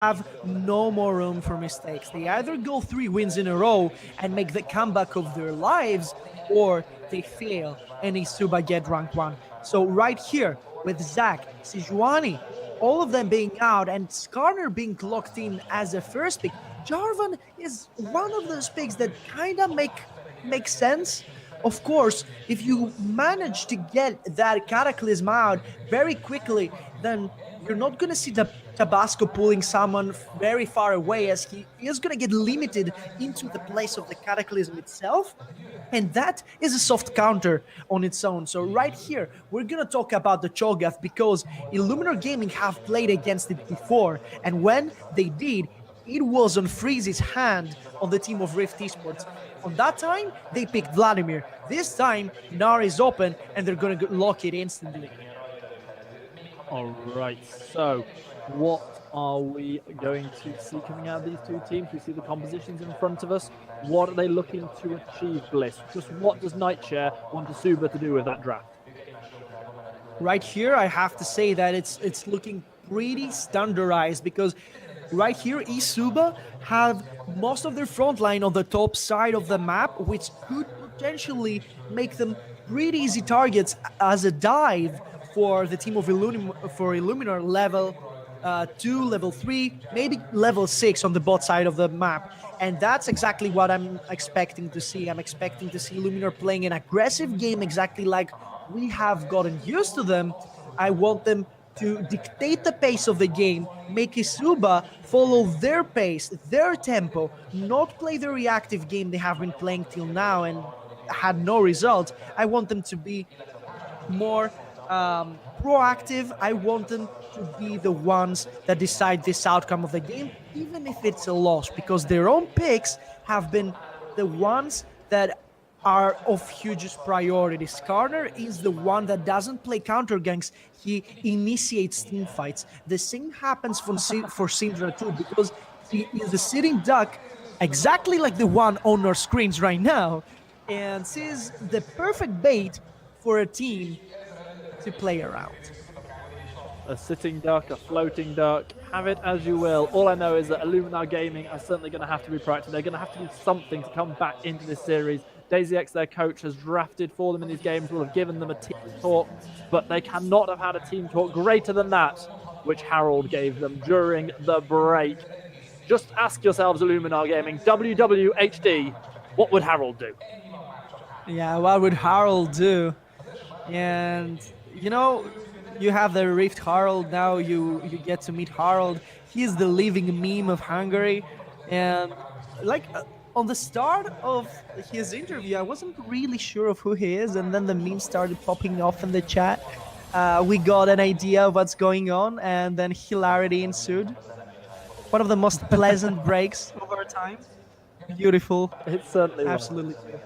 have no more room for mistakes. They either go 3 wins in a row and make the comeback of their lives, or they fail and eSuba get rank 1. So right here, with Zach, Sejuani, all of them being out, and Skarner being locked in as a first pick, Jarvan is one of those picks that kind of make sense. Of course, if you manage to get that Cataclysm out very quickly, then you're not going to see the Tabasco pulling someone very far away, as he is going to get limited into the place of the Cataclysm itself. And that is a soft counter on its own. So right here, we're going to talk about the Cho'Gath, because Illuminar Gaming have played against it before. And when they did, it was on Freeze's hand on the team of Rift Esports. On that time, they picked Vladimir. This time, Gnar is open, and they're going to lock it instantly. All right, so what are we going to see coming out of these two teams? We see the compositions in front of us. What are they looking to achieve, Bliss? Just what does Nightshare want eSuba to do with that draft? Right here, I have to say that it's looking pretty standardized, because right here, eSuba have most of their front line on the top side of the map, which could potentially make them pretty easy targets as a dive for the team of Illuminar level 2, level 3, maybe level 6 on the bot side of the map. And that's exactly what I'm expecting to see. I'm expecting to see Illuminar playing an aggressive game, exactly like we have gotten used to them. I want them to dictate the pace of the game, make eSuba follow their pace, their tempo, not play the reactive game they have been playing till now and had no result. I want them to be more proactive. I want them to be the ones that decide this outcome of the game, even if it's a loss, because their own picks have been the ones that are of hugest priority. Skarner is the one that doesn't play counter ganks. He initiates team fights. The same happens for Syndra too, because he is a sitting duck, exactly like the one on our screens right now, and sees the perfect bait for a team to play around. A sitting duck, a floating duck, have it as you will. All I know is that Illuminar Gaming are certainly going to have to be proactive. They're going to have to do something to come back into this series. DaisyX, their coach, has drafted for them in these games, will have given them a team talk, but they cannot have had a team talk greater than that, which Harold gave them during the break. Just ask yourselves, Illuminar Gaming, WWHD, what would Harold do? Yeah, what would Harold do? And, you know, you have the Rift Harold now, you get to meet Harold. He's the living meme of Hungary. And, like, on the start of his interview, I wasn't really sure of who he is, and then the memes started popping off in the chat. We got an idea of what's going on, and then hilarity ensued. One of the most pleasant breaks of our time. Beautiful. It certainly was. Absolutely.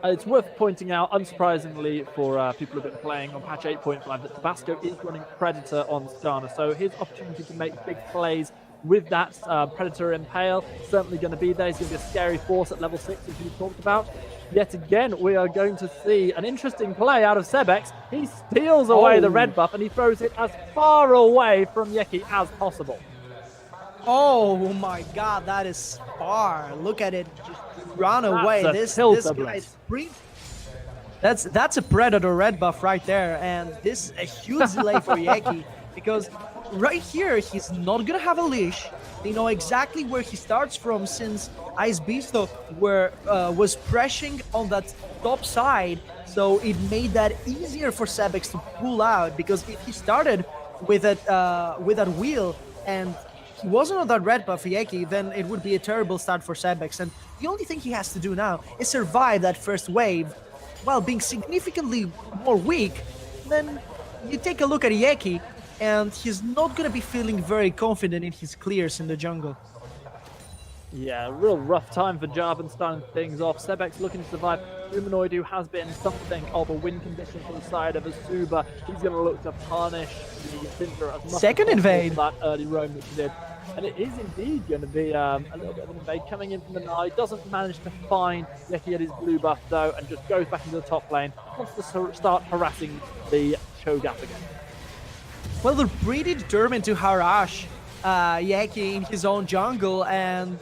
It's worth pointing out, unsurprisingly for people who've been playing on patch 8.5, that Tabasco is running Predator on Skarner, so his opportunity to make big plays with that Predator Impale certainly going to be there. He's going to be a scary force at level 6, as you talked about. Yet again, we are going to see an interesting play out of Sebex. He steals away the red buff and he throws it as far away from Yeki as possible. Oh my god, that is far. Look at it, just run away. This guy's free. That's a Predator red buff right there, and this is a huge delay for Yeki, because right here he's not gonna have a leash. They know exactly where he starts from, since Ice Beast was pressing on that top side, so it made that easier for Sebex to pull out, because if he started with that wheel and he wasn't on that red buff Yeki, then it would be a terrible start for Sebex. And the only thing he has to do now is survive that first wave while being significantly more weak. Then you take a look at Yeki, and he's not going to be feeling very confident in his clears in the jungle. Yeah, a real rough time for Jarvan starting things off. Sebex looking to survive. Humanoid, who has been something of a win condition for the side of eSuba, he's going to look to punish the Syndra as much Second as invade. That early roam that he did. And it is indeed going to be a little bit of an invade coming in from the Nile. Doesn't manage to find Yeki at his blue buff though, and just goes back into the top lane. Wants to start harassing the Cho'Gath again. Well, they're pretty determined to harass Yaki in his own jungle, and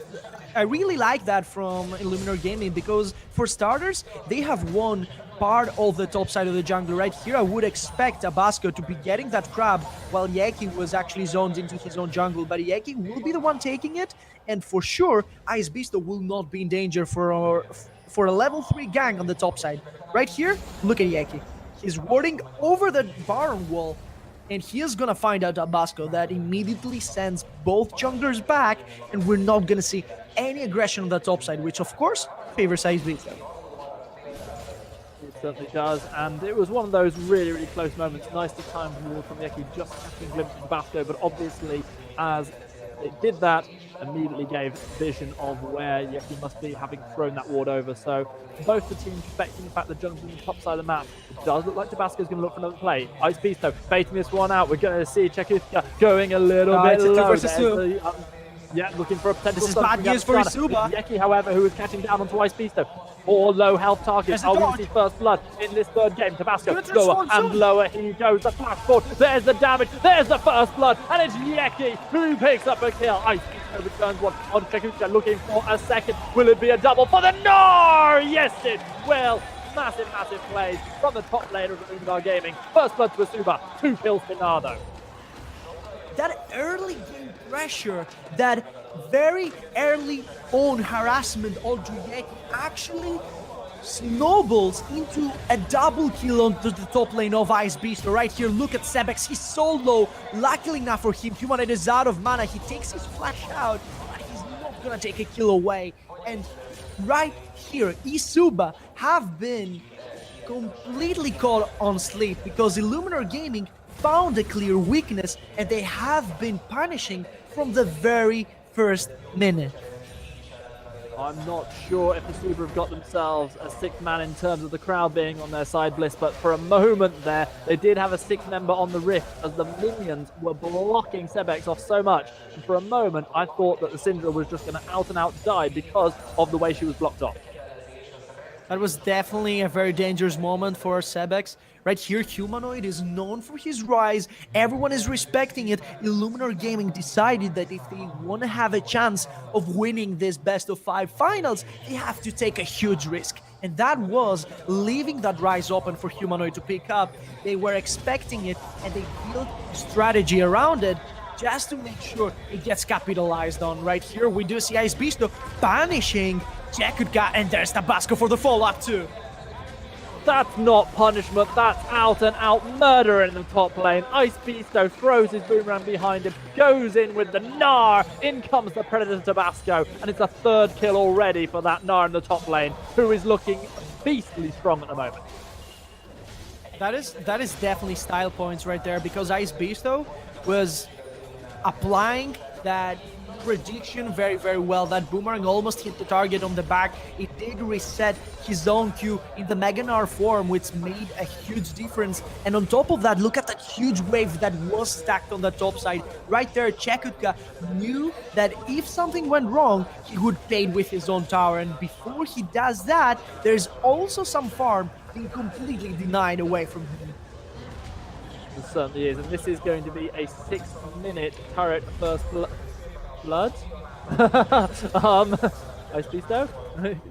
I really like that from Illuminar Gaming because, for starters, they have won part of the top side of the jungle. Right here, I would expect Tabasco to be getting that crab while Yaki was actually zoned into his own jungle, but Yaki will be the one taking it, and for sure, Ice Beasto will not be in danger for a level 3 gang on the top side. Right here, look at Yaki. He's warding over the Baron wall, and he is gonna find out Tabasco. That immediately sends both junglers back, and we're not gonna see any aggression on the top side, which of course favors Ice Beasto. It certainly does, and it was one of those really, really close moments. Nicely timed ward from Yeki, just catching a glimpse of Tabasco, but obviously, as it did that, immediately gave vision of where Yeki must be, having thrown that ward over. So both the teams respecting the fact that jungle's on the top side of the map. It does look like Tabasco's going to look for another play. Ice Beasto baiting this one out. We're going to see Chekuska going a little bit It's a 2 low. versus 2. The, yeah, looking for a potential. This is bad news for eSuba. Yeki, however, who is catching down onto Ice Beasto. 4 low health targets. We're going to see first blood in this third game. Tabasco lower and lower he goes. The flash forward. There's the damage. There's the first blood. And it's Yeki who picks up a kill. Ice Beasto returns one on Chekuska, looking for a second. Will it be a double for the Gnar? Yes, it will. Massive, massive plays from the top laner of Illuminar Gaming. First blood to eSuba. 2 kills for Gnar, though. That early game pressure, that very early on harassment onto Yeki actually snowballs into a double kill onto the top lane of Ice Beast. Right here, look at Sebex, he's so low. Luckily enough for him, Humanoid is out of mana. He takes his flash out, but he's not gonna take a kill away. And right here, eSuba have been completely caught on sleep because Illuminar Gaming found a clear weakness, and they have been punishing from the very first minute. I'm not sure if eSuba have got themselves a 6th man in terms of the crowd being on their side, Bliss, but for a moment there, they did have a 6th member on the rift as the minions were blocking Sebex off so much. And for a moment, I thought that the Syndra was just going to out and out die because of the way she was blocked off. That was definitely a very dangerous moment for Sebex. Right here, Humanoid is known for his rise. Everyone is respecting it. Illuminar Gaming decided that if they want to have a chance of winning this best of 5 finals, they have to take a huge risk. And that was leaving that rise open for Humanoid to pick up. They were expecting it, and they built a strategy around it just to make sure it gets capitalized on. Right here, we do see Ice Beasto banishing Chekuska, and there's Tabasco for the follow-up too. That's not punishment, that's out and out murder in the top lane. Ice Beasto throws his boomerang behind him, goes in with the Gnar. In comes the Predator Tabasco, and it's a 3rd kill already for that Gnar in the top lane, who is looking beastly strong at the moment. That is definitely style points right there, because Ice Beasto was applying that prediction very, very well. That boomerang almost hit the target on the back. It did reset his own Q in the Mega Gnar form, which made a huge difference. And on top of that, look at that huge wave that was stacked on the top side. Right there, Chekuska knew that if something went wrong, he would pay with his own tower. And before he does that, there's also some farm being completely denied away from him. It certainly is, and this is going to be a 6-minute turret first blood. Ice Beasto?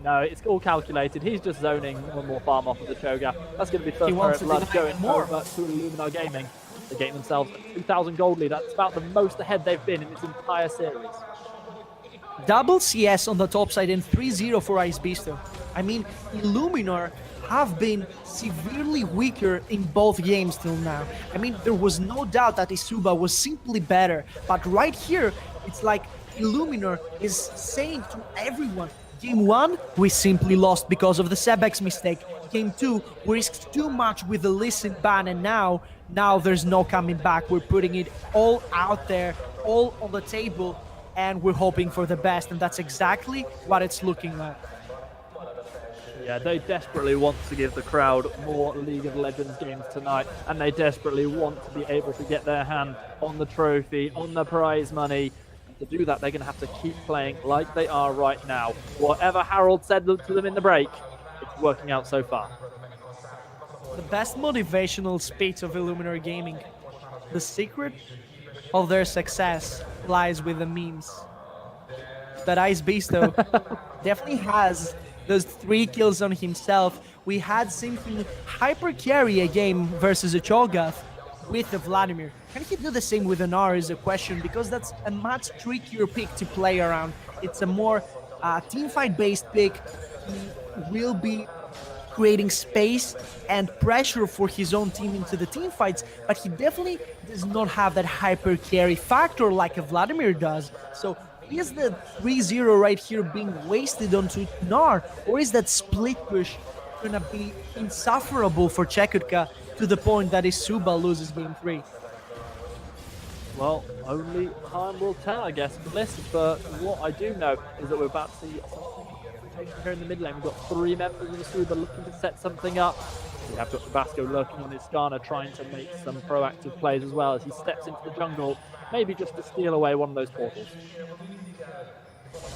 No, it's all calculated. He's just zoning one more farm off of the Cho'Gath. That's going to be first turret blood going more over to Illuminar Gaming. They're getting themselves a 2,000 gold lead. That's about the most ahead they've been in this entire series. Double CS on the top side and 3-0 for Ice Beasto. I mean, Illuminar have been severely weaker in both games till now. I mean, there was no doubt that eSuba was simply better, but right here, it's like Illuminar is saying to everyone, Game 1, we simply lost because of the Sebex mistake. Game 2, we risked too much with the Listen ban, and now there's no coming back. We're putting it all out there, all on the table, and we're hoping for the best, and that's exactly what it's looking like. Yeah, they desperately want to give the crowd more League of Legends games tonight, and they desperately want to be able to get their hand on the trophy, on the prize money. To do that, they're going to have to keep playing like they are right now. Whatever Harold said to them in the break, it's working out so far. The best motivational speech of Illuminar Gaming. The secret of their success lies with the memes. That Ice Beast, though, definitely has those 3 kills on himself. We had Simply hyper carry a game versus a Cho'Gath with the Vladimir. Can he do the same with an R is a question, because that's a much trickier pick to play around. It's a more teamfight based pick. He will be creating space and pressure for his own team into the team fights, but he definitely does not have that hyper carry factor like a Vladimir does. So is the 3-0 right here being wasted onto Nar, or is that split push gonna be insufferable for Chekutka to the point that eSuba loses game 3? Well, only time will tell, I guess, Bliss, but what I do know is that we're about to see something here in the mid lane. We've got 3 members of eSuba looking to set something up. We have got Tabasco lurking on his Skarner, trying to make some proactive plays as well as he steps into the jungle, maybe just to steal away one of those portals.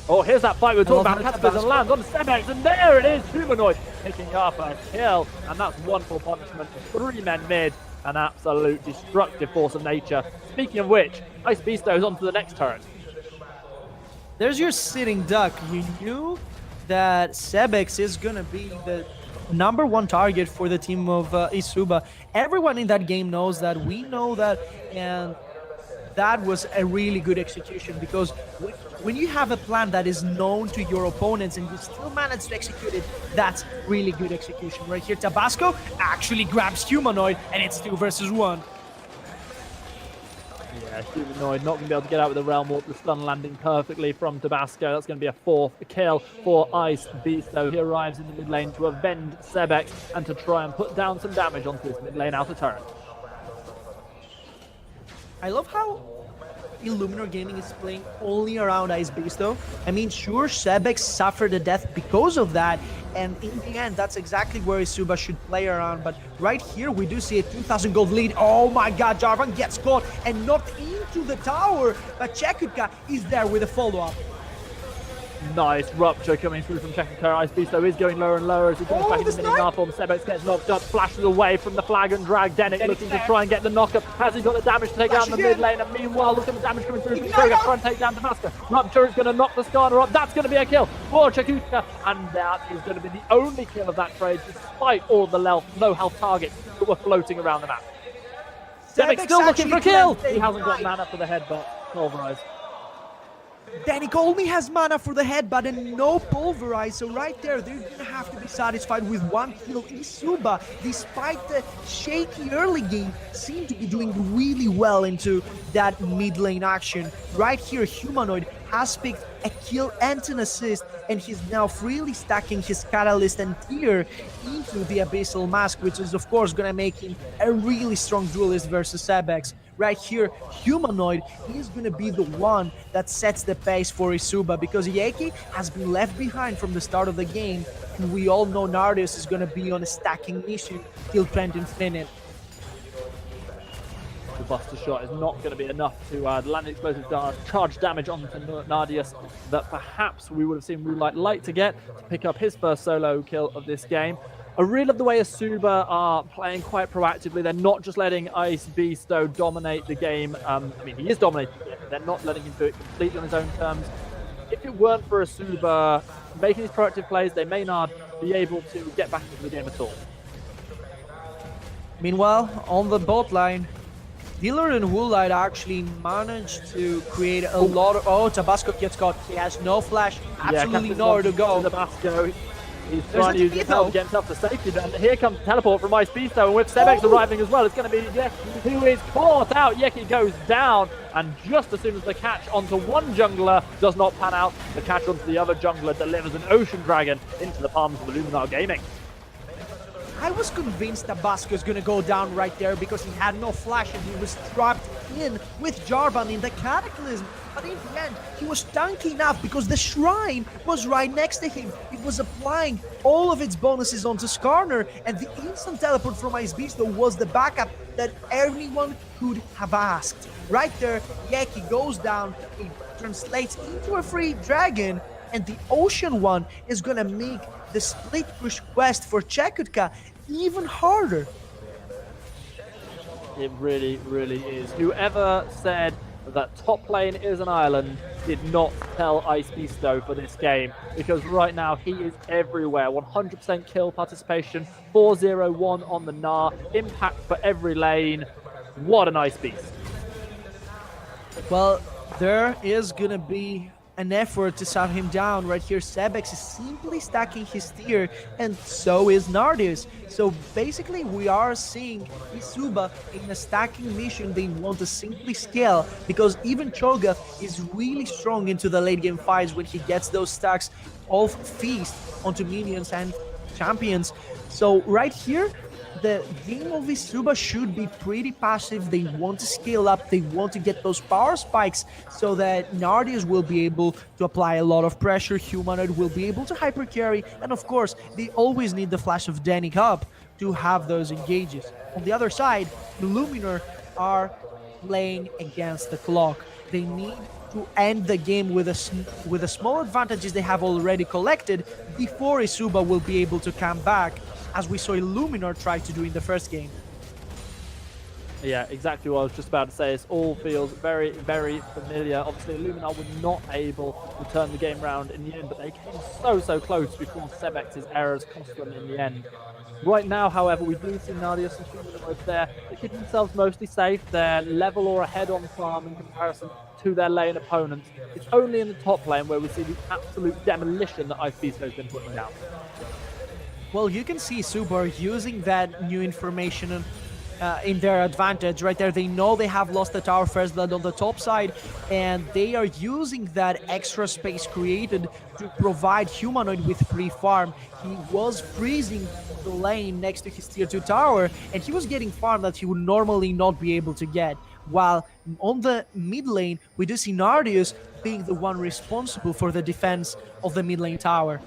Oh, here's that fight we were talking about. Caspers and lands on Sebex, and there it is. Humanoid picking up a kill, and that's one full punishment. 3 men mid, an absolute destructive force of nature. Speaking of which, Ice Beasto is on to the next turret. There's your sitting duck. You knew that Sebex is gonna be the #1 target for the team of eSuba. Everyone in that game knows that. We know that, and that was a really good execution, because when you have a plan that is known to your opponents and you still manage to execute it, that's really good execution. Right here, Tabasco actually grabs Humanoid, and it's 2 versus 1. Yeah, Humanoid not going to be able to get out with the Realm Warp. The stun landing perfectly from Tabasco. That's going to be a 4th kill for Ice Beast. So he arrives in the mid lane to avenge Sebex and to try and put down some damage onto this mid lane outer turret. I love how Illuminar Gaming is playing only around Ice Beast, though. I mean, sure, Sebex suffered a death because of that, and in the end, that's exactly where eSuba should play around. But right here, we do see a 2,000 gold lead. Oh my god, Jarvan gets caught and knocked into the tower, but Chekutka is there with a follow-up. Nice rupture coming through from Chekutka. Ice Beasto is going lower and lower as he goes back into the mini form. Sebex gets knocked up, flashes away from the flag and drag. Denick looking to try and get the knockup. Has he got the damage to take down the mid lane? And meanwhile, look at the damage coming through from Kroger, trying to take down Tabasco. Rupture is going to knock the Skarner up. That's going to be a kill for Chekutka, and that is going to be the only kill of that trade, despite all the low health targets that were floating around the map. Sebex still looking for a kill. He hasn't got mana for the headbutt. Pulverize. Denick only has mana for the headbutt and no pulverize, so right there, they're gonna have to be satisfied with 1 kill. eSuba, despite the shaky early game, seem to be doing really well into that mid lane action. Right here, Humanoid has picked a kill and an assist, and he's now freely stacking his Catalyst and Tear into the Abyssal Mask, which is of course gonna make him a really strong duelist versus Sebex. Right here, Humanoid is going to be the one that sets the pace for eSuba, because Yeki has been left behind from the start of the game, and we all know Nardius is going to be on a stacking mission till Trent Infinite. The Buster Shot is not going to be enough to land explosive charge damage onto Nardius that perhaps we would have seen Moonlight Light to get to pick up his first solo kill of this game. I really love the way eSuba are playing quite proactively. They're not just letting Ice Beasto dominate the game. I mean, he is dominating the game, but they're not letting him do it completely on his own terms. If it weren't for eSuba making these proactive plays, they may not be able to get back into the game at all. Meanwhile, on the bot line, Dealer and Woolite actually managed to create a lot of... Oh, Tabasco gets caught. He has no flash, absolutely nowhere to go. Tabasco. He's trying to use his help to get himself to safety, but here comes the teleport from Ice Beasto, and with Sebex arriving as well, it's going to be Yeki who is caught out. Yeki goes down, and just as soon as the catch onto one jungler does not pan out, the catch onto the other jungler delivers an Ocean Dragon into the palms of Illuminar Gaming. I was convinced Tabasco is going to go down right there because he had no flash and he was trapped in with Jarvan in the Cataclysm. But in the end, he was tanky enough because the Shrine was right next to him. It was applying all of its bonuses onto Skarner, and the instant teleport from Ice Beast was the backup that anyone could have asked. Right there, Yeki goes down, it translates into a free dragon, and the Ocean one is gonna make the split push quest for Chekutka even harder. It really, really is. Whoever said that top lane is an island did not tell Ice Beasto for this game, because right now he is everywhere. 100% kill participation, 4-0-1 on the Gnar, impact for every lane. What an Ice Beast. Well, there is gonna be an effort to shut him down. Right here, Sebex is simply stacking his tier, and so is Nardius. So basically, we are seeing eSuba in a stacking mission. They want to simply scale, because even Cho'Gath is really strong into the late game fights when he gets those stacks of Feast onto minions and champions. So right here, the game of eSuba should be pretty passive. They want to scale up, they want to get those power spikes so that Nardius will be able to apply a lot of pressure, Humanoid will be able to hyper carry, and of course, they always need the flash of Danik up to have those engages. On the other side, Illuminar are playing against the clock. They need to end the game with the small advantages they have already collected before eSuba will be able to come back, as we saw Illuminar try to do in the first game. Yeah, exactly what I was just about to say. It all feels very, very familiar. Obviously, Illuminar were not able to turn the game around in the end, but they came so close before Sebex's errors cost them in the end. Right now, however, we do see Nardius and Humanoid over there. They keep themselves mostly safe. They're level or ahead on farm in comparison to their lane opponents. It's only in the top lane where we see the absolute demolition that Ice Beast has been putting down. Well, you can see Super using that new information in their advantage right there. They know they have lost the tower first blood on the top side, and they are using that extra space created to provide Humanoid with free farm. He was freezing the lane next to his tier 2 tower, and he was getting farm that he would normally not be able to get. While on the mid lane, we do see Nardius being the one responsible for the defense of the mid lane tower.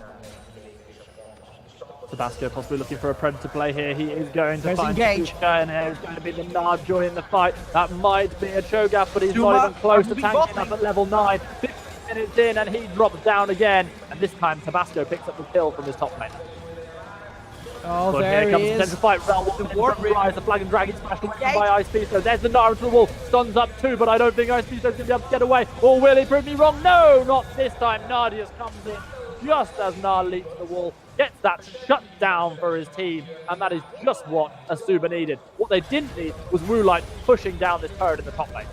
Tabasco possibly looking for a predator play here. He is going to find engage. Tushka, and there's going to be the Gnar joining the fight. That might be a Cho'Gath, but he's Zuma, not even close to tanking bopping. up at level 9. 15 minutes in, and he drops down again. And this time, Tabasco picks up the kill from his top lane. Oh, But there here comes he the is. potential fight. The Warp Rise, the Flag and Dragon smashed away by Ice Beasto. There's the Gnar into the wall. Stuns up too, but I don't think Ice Beasto's going to be able to get away. Or will he prove me wrong? No, not this time. Nardius comes in just as Gnar leaps the wall. Gets that shut down for his team, and that is just what eSuba needed. What they didn't need was Woolite pushing down this turret in the top lane.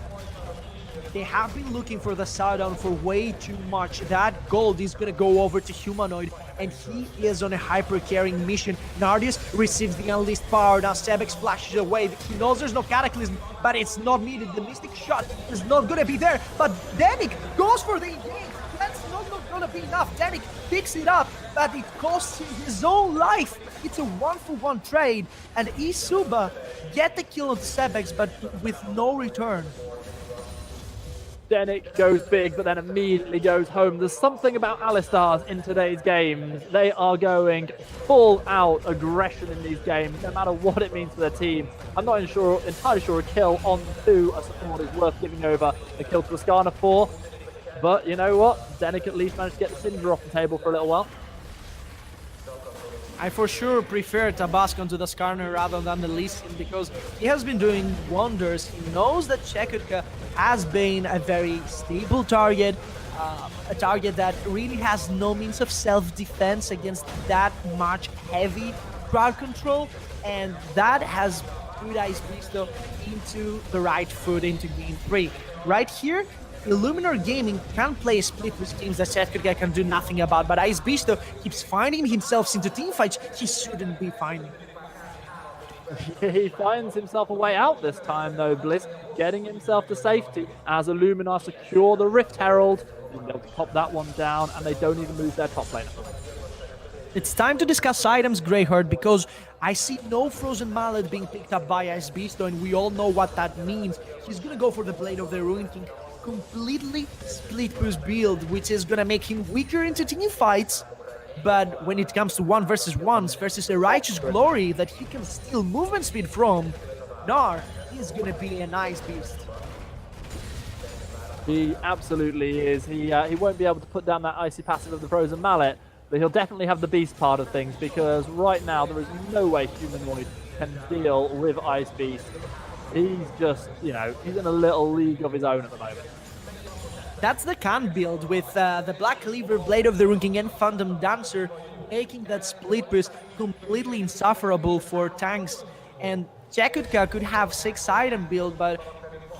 They have been looking for the shutdown for way too much. That gold is going to go over to Humanoid, and he is on a hyper-carrying mission. Nardius receives the unleashed power. Now Sebex flashes away. He knows there's no Cataclysm, but it's not needed. The Mystic Shot is not going to be there, but Danik goes for the engage. That's not gonna be enough. Danik picks it up, but it costs him his own life. It's a 1-for-1 trade, and eSuba get the kill on Sebex, but with no return. Danik goes big, but then immediately goes home. There's something about Alistars in today's games. They are going full-out aggression in these games, no matter what it means for their team. I'm not entirely sure a kill onto a support is worth giving over a kill to a Skarner for. But you know what? Danik at least managed to get the Cinder off the table for a little while. I for sure prefer Tabasco to the Skarner rather than the Lee Sin, because he has been doing wonders. He knows that Chekutka has been a very stable target, a target that really has no means of self-defense against that much heavy crowd control, and that has put Ice Beasto into the right foot into game 3. Right here, Illuminar Gaming can play a split with teams that Chekutka can do nothing about, but Ice Beasto keeps finding himself into teamfights he shouldn't be finding. He finds himself a way out this time though, Bliss, getting himself to safety as Illuminar secure the Rift Herald. They'll pop that one down, and they don't even lose their top laner. It's time to discuss items, Greyheart, because I see no Frozen Mallet being picked up by Ice Beasto, and we all know what that means. He's gonna go for the Blade of the Ruin King, completely split push build, which is gonna make him weaker into team fights. But when it comes to 1 versus 1 versus a Righteous Glory that he can steal movement speed from, Gnar is gonna be a nice beast. He absolutely is. He won't be able to put down that icy passive of the Frozen Mallet, but he'll definitely have the beast part of things, because right now there is no way Humanoid can deal with Ice Beast. He's just, he's in a little league of his own at the moment. That's the Khan build with the Black Cleaver, Blade of the Rune King, and Phantom Dancer, making that split push completely insufferable for tanks. And Chekutka could have 6 item build, but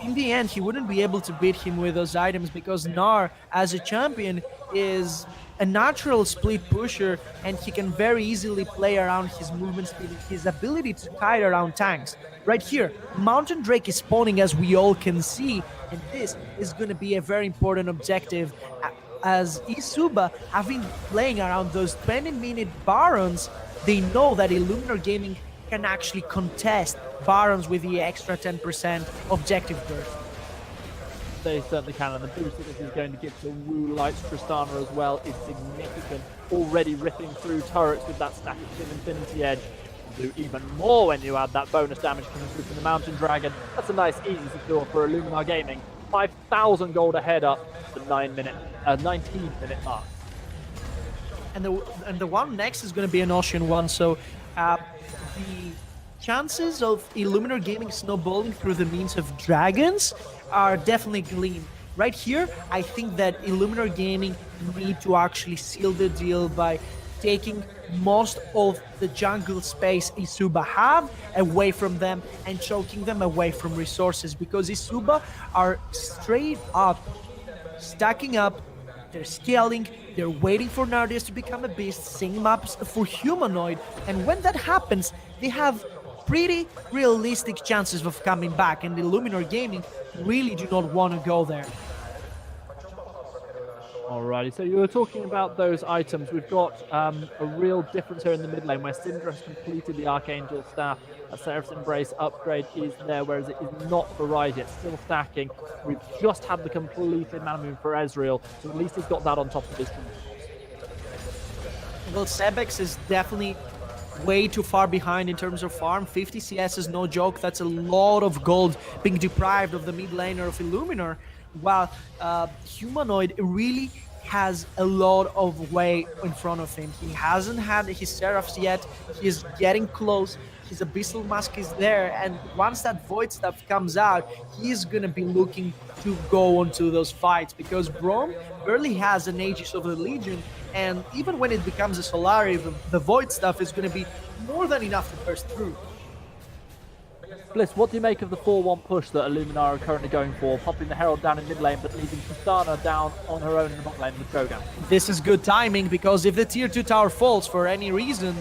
in the end, he wouldn't be able to beat him with those items because Gnar, as a champion, is a natural split pusher, and he can very easily play around his movement speed and his ability to kite around tanks. Right here, Mountain Drake is spawning, as we all can see, and this is going to be a very important objective, as eSuba have been playing around those 20-minute Barons. They know that Illuminar Gaming can actually contest Barons with the extra 10% objective burst. They certainly can, and the boost that this is going to give to Wu Light's Tristana as well is significant. Already ripping through turrets with that stack of Infinity Edge. Do even more when you add that bonus damage coming through from the Mountain Dragon. That's a nice, easy secure for Illuminar Gaming. 5,000 gold ahead up the 19-minute mark. And the one next is going to be an Ocean one, so the chances of Illuminar Gaming snowballing through the means of dragons are definitely gleam. Right here, I think that Illuminar Gaming need to actually seal the deal by taking most of the jungle space eSuba have away from them and choking them away from resources, because eSuba are straight up stacking up, they're scaling, they're waiting for Nardius to become a beast, same maps for humanoid, and when that happens, they have pretty realistic chances of coming back, and Illuminar Gaming really do not want to go there. Alrighty, so you were talking about those items. We've got a real difference here in the mid lane where Syndra has completed the Archangel Staff. A Seraph's Embrace upgrade is there, whereas it is not for Rise yet, still stacking. We've just had the completed Mana Moon for Ezreal, so at least he's got that on top of his team. Well, Sebex is definitely way too far behind in terms of farm. 50 CS is no joke. That's a lot of gold being deprived of the mid laner of Illuminar, while Humanoid really has a lot of way in front of him. He hasn't had his Seraphs yet. He's getting close. His Abyssal Mask is there, and once that Void stuff comes out, he's gonna be looking to go onto those fights, because Braum barely has an Aegis of the Legion, and even when it becomes a Solari, the Void stuff is gonna be more than enough to burst through. Bliss, what do you make of the 4-1 push that Illuminar are currently going for, popping the Herald down in mid lane, but leaving Tristana down on her own in the bot lane with Gogan? This is good timing, because if the tier 2 tower falls for any reason,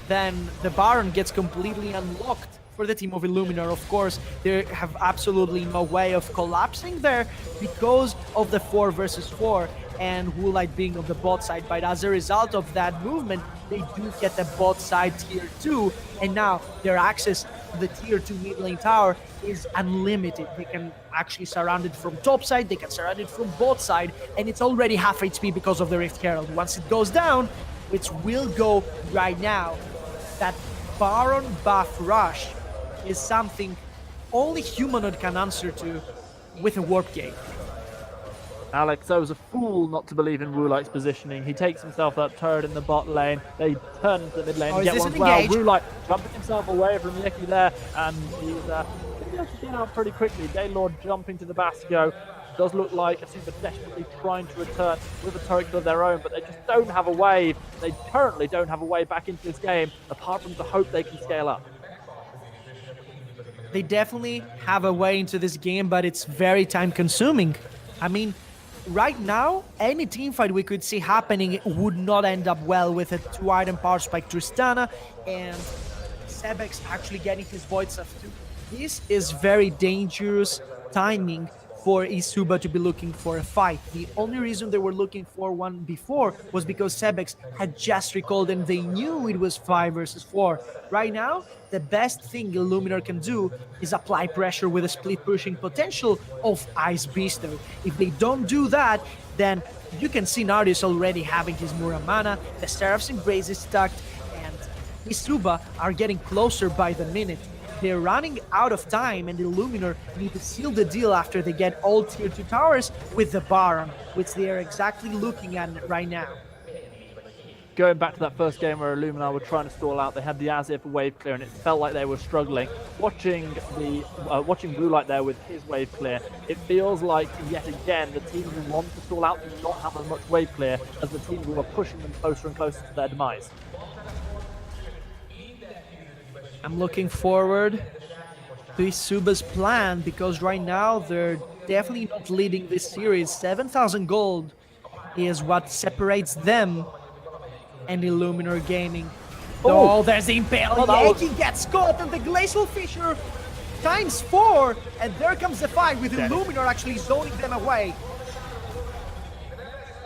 then the Baron gets completely unlocked for the team of Illuminar. Of course, they have absolutely no way of collapsing there because of the 4 versus 4 and Woolite being on the bot side. But as a result of that movement, they do get the bot side tier 2, and now their access to the tier 2 mid lane tower is unlimited. They can actually surround it from top side, they can surround it from bot side, and it's already half HP because of the Rift Herald. Once it goes down, which will go right now, that Baron buff rush is something only Humanoid can answer to with a Warp Gate. Alex, I was a fool not to believe in Wulight's positioning. He takes himself that turret in the bot lane. They turn to the mid lane and get one as well. Wulight jumping himself away from Yeki there, and he's able to get out pretty quickly. Daylord jumping to the Basio. Does look like eSuba desperately trying to return with a turret of their own, but they just don't have a wave. They currently don't have a way back into this game, apart from the hope they can scale up. They definitely have a way into this game, but it's very time consuming. I mean, right now, any teamfight we could see happening would not end up well with a 2-item power spike Tristana and Sebex actually getting his Void stuff too. This is very dangerous timing for eSuba to be looking for a fight. The only reason they were looking for one before was because Sebex had just recalled and they knew it was 5 versus 4. Right now, the best thing Illuminar can do is apply pressure with a split pushing potential of Ice Beasto. If they don't do that, then you can see Nardius already having his Muramana, the Seraph's Embrace is stuck, and eSuba are getting closer by the minute. They're running out of time, and Illuminar need to seal the deal after they get all tier 2 towers with the Baron, which they are exactly looking at right now. going back to that first game where Illuminar were trying to stall out, they had the Azir for wave clear, and it felt like they were struggling. Watching Blue Light there with his wave clear, it feels like yet again the team who want to stall out do not have as much wave clear as the team who are pushing them closer and closer to their demise. I'm looking forward to eSuba's plan, because right now they're definitely not leading this series. 7,000 gold is what separates them and Illuminar Gaming. Oh, there's the Impale. Yeki gets caught, and the Glacial Fissure ×4, and there comes the fight with Illuminar actually zoning them away.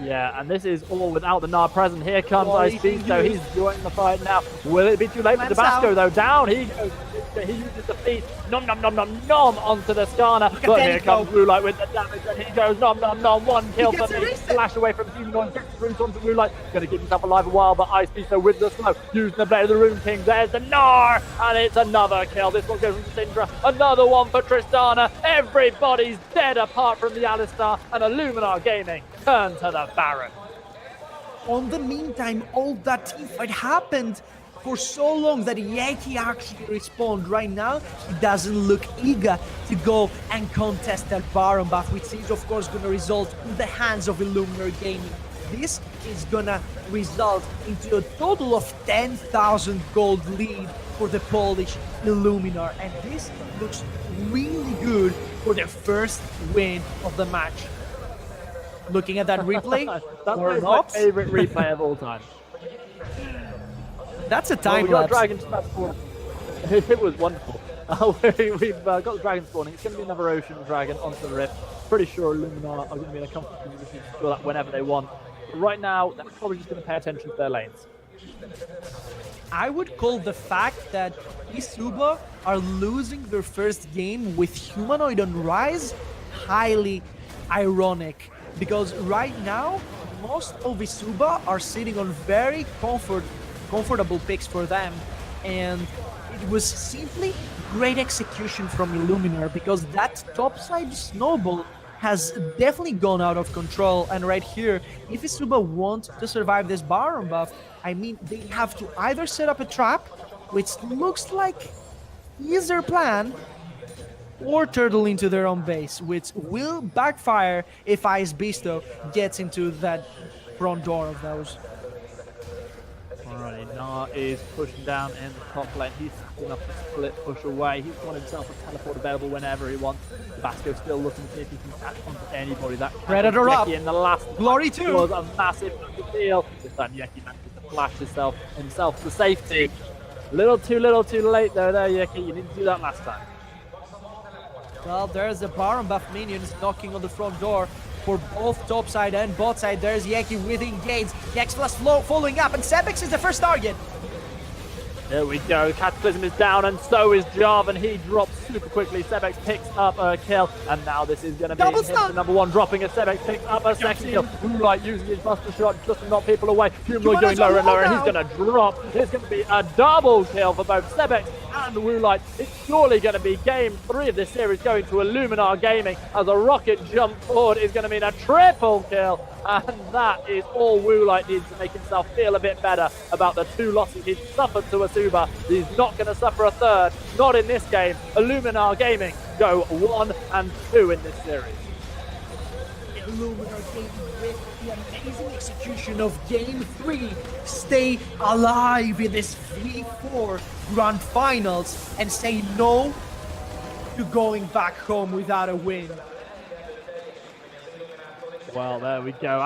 Yeah, and this is all without the Gnar present. Here comes Ice Beast, though. He's joining the fight now. Will it be too late for Tabasco, though? Down he goes. He uses the feet. Nom nom nom nom nom onto the Skarner. But here comes Blue Light with the damage, and he goes nom nom nom. One kill for me. Flash away from Humanoid. Gets the roots onto Blue Light. Going to keep himself alive a while, but Ice Beast, though, with the slow. Using the Blade of the Rune King. There's the Gnar, and it's another kill. This one goes from Syndra. Another one for Tristana. Everybody's dead apart from the Alistar, and Illuminar Gaming turn to the Baron. On the meantime, all that teamfight happened for so long that Yeki actually respawned. Right now, he doesn't look eager to go and contest that Baron buff, which is of course going to result in the hands of Illuminar Gaming. This is going to result into a total of 10,000 gold lead for the Polish Illuminar, and this looks really good for their first win of the match. Looking at that replay, that's my favorite replay of all time. That's a time we got lapse. Dragon spawn. It was wonderful. We've got the Dragon spawning. It's going to be another Ocean Dragon onto the Rift. Pretty sure Illuminar are going to be in a comfortable position to do that whenever they want. But right now, they're probably just going to pay attention to their lanes. I would call the fact that eSuba are losing their first game with Humanoid on Rise highly ironic, because right now most of eSuba are sitting on very comfortable picks for them, and it was simply great execution from Illuminar, because that topside snowball has definitely gone out of control. And right here, if eSuba want to survive this Baron buff, I mean, they have to either set up a trap, which looks like is their plan, or turtle into their own base, which will backfire if Ice Beasto gets into that front door of those. Alright, Gnar is pushing down in the top lane. He's enough to split push away. He's got himself a teleport available whenever he wants. Tabasco still looking to see if he can catch onto anybody. That Predator up in the last Glory too was a massive deal. This time Yeki managed to flash himself to safety. Little too late though there, Yeki. You didn't do that last time. Well, there's the Baron buff minions knocking on the front door for both top side and bot side. There's Yeki with engage. X-Plus following up, and Sebex is the first target. There we go. Cataclysm is down, and so is Jarvan. He drops super quickly. Sebex picks up a kill, and now this is going to be the number one dropping as Sebex picks up a second kill. Blue Light using his buster shot just to knock people away. Humanoid going lower and lower, and he's going to drop. It's going to be a double kill for both Sebex and Blue Light. It's surely going to be game 3 of this series going to Illuminar Gaming, as a rocket jump forward is going to mean a triple kill. And that is all Wu Light needs to make himself feel a bit better about the 2 losses he's suffered to eSuba. He's not going to suffer a third, not in this game. Illuminar Gaming go 1 and 2 in this series. Illuminar Gaming with the amazing execution of Game 3 stay alive in this V4 Grand Finals and say no to going back home without a win. Well, there we go.